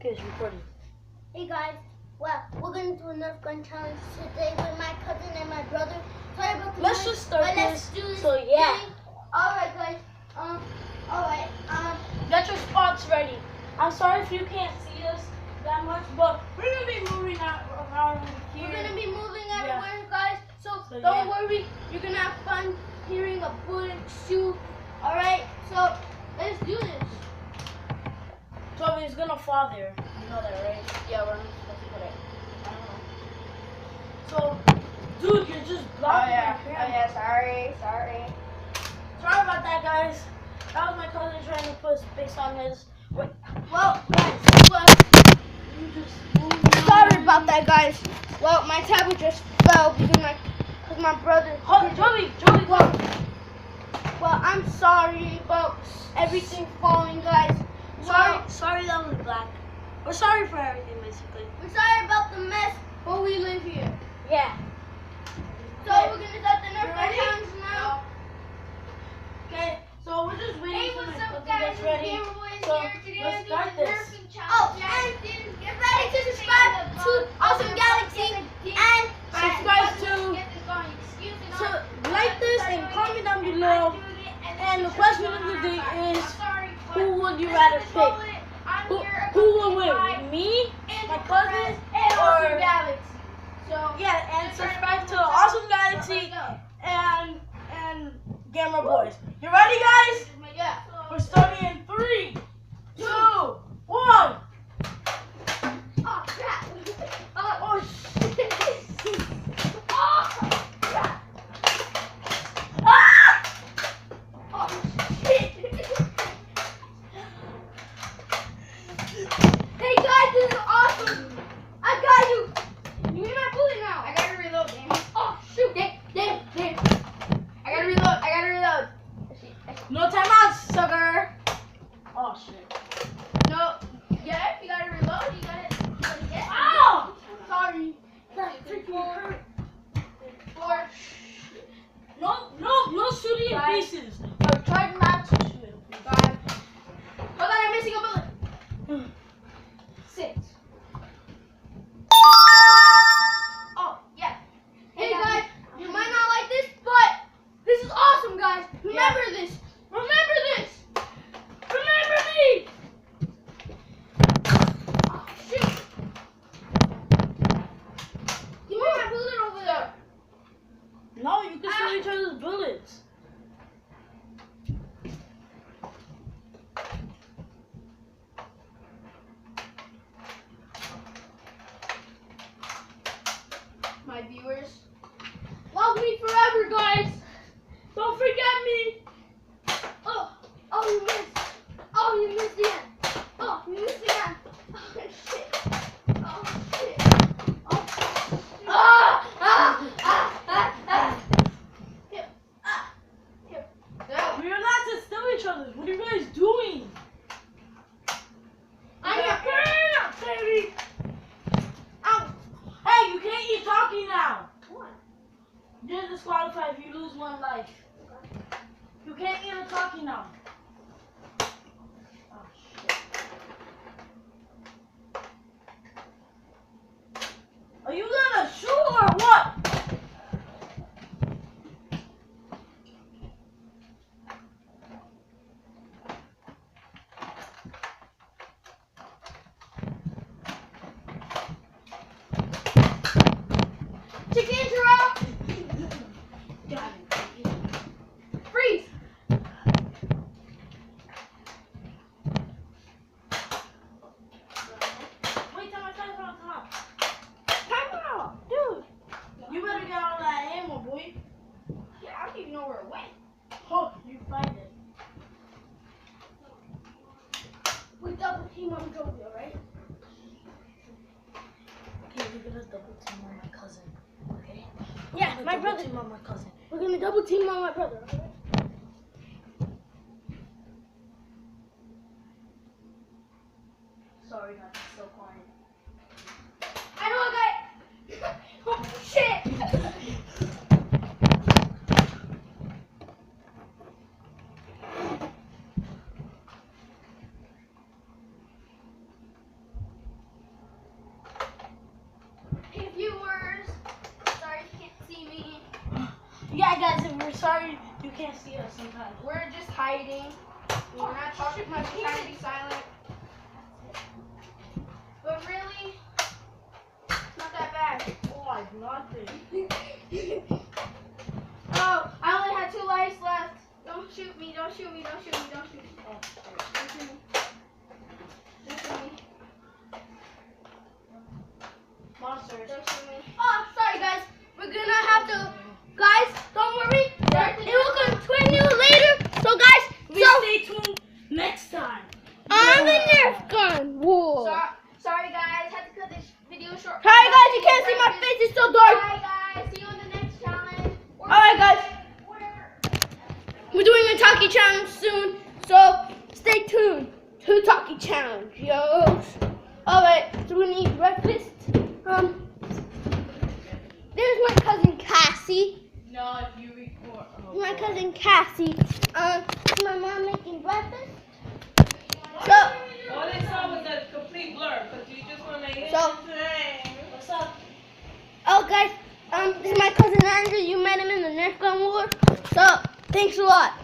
Okay, it's recording. Hey guys, well, we're gonna do a Nerf gun challenge today with my cousin and my brother. Sorry about the Let's noise, just start but this. let's do this. So yeah. Alright guys, alright, Get your spots ready. I'm sorry if you can't see us that much, but we're gonna be moving around here. we're gonna be moving everywhere, guys. So don't yeah. worry, you're gonna have fun hearing a bullet shoot. Alright, so let's do this. Toby is gonna fall there. You know that, right? Yeah, we're not supposed to put it. I don't know. So, dude, you're just blocking my camera. Sorry. Sorry about that, guys. That was my cousin trying to put space on his. Wait. Well, guys, You just. sorry about that, guys. Well, my tablet just fell because my brother. Joey, go. Well, I'm sorry about everything falling, guys. Sorry that was black. We're sorry for everything, basically. We're sorry about the mess, but we live here. Yeah. So Okay. we're gonna start the Nerf gun Ready? challenge now. Okay, so we're just waiting Hey, for what's my up, cousin guys? gets ready. So let's start this. Oh, and get ready to subscribe to Awesome Galaxy and Subscribe to like this and comment down below. And the question of the day is, who would you rather pick? Who will win? Me, my cousin, or Galaxy. So yeah? And subscribe to Awesome Galaxy and Gamer Boys. You ready, guys? yeah. We're starting in 3, 2, 1. Oh crap! Oh shit! Oh crap! Ah! Oh shit! Hey guys, this is awesome! I got you! You need my bullet now! I gotta reload, damn. Oh shoot! Damn! I gotta reload! No timeouts, sucker! Oh shit! No, yeah, you gotta reload, you gotta get. Ow! Sorry. That freaking hurt. 4. No shooting in 5. pieces. Or try not to shoot. 5. Hold on, I'm missing a bullet. 6. Oh, yeah. Hey guys, you might not like this, but this is awesome, guys. Remember this. Remember this. Remember me. Oh, shoot. Give me my bullet over there. No, you can shoot each other's bullets. My viewers, love me forever, guys. Don't forget me. Oh, you missed. Oh, you missed again. Oh, you missed again. Oh, shit. Oh, shit. Oh. Here. Here. There. We're allowed to steal each other. What are you guys doing? I'm not baby. Ow. Hey, you can't keep talking now. What? You're disqualified if you lose 1 life. You can't even talking now. Oh shit. Are you gonna shoot or what? Chicken drop. Got it. Freeze. Wait, time out. Time out, dude. You better get all that ammo, boy. Yeah, I don't even know where it went. Oh, you find it. We double team on Joey, alright? Okay, we're gonna double team on my cousin. Okay? Yeah, We're my gonna double brother. team on my cousin. We're gonna double team on my brother, alright? Sorry, not so quiet. I know a guy. Oh shit! We're sorry you can't see us sometimes. We're just hiding. We're not talking much. We're trying to be silent. But really, it's not that bad. Oh, it's nothing. Oh, I only had 2 lives left. Don't shoot me, don't shoot me, don't shoot me, don't shoot me. Oh, sorry. Don't shoot me. Don't shoot me. Monsters. Don't shoot me. Oh, sorry guys. We're gonna have to, guys, don't worry. It will continue later. So guys, Stay tuned next time. on the Nerf gun. Whoa. Sorry guys, had to cut this video short. Sorry guys, you can't see my face, it's so dark. Bye guys, see you on the next challenge. Alright guys, we're doing a talkie challenge soon, so stay tuned to talkie challenge, yo. Alright, so we need breakfast. There's my cousin Cassie. No, if you record. Oh, My cousin Cassie. My mom making breakfast. So, All they saw was a complete blur, because you just want to make it. what's up? oh guys, this is my cousin Andrew. You met him in the Nerf gun war. So, thanks a lot.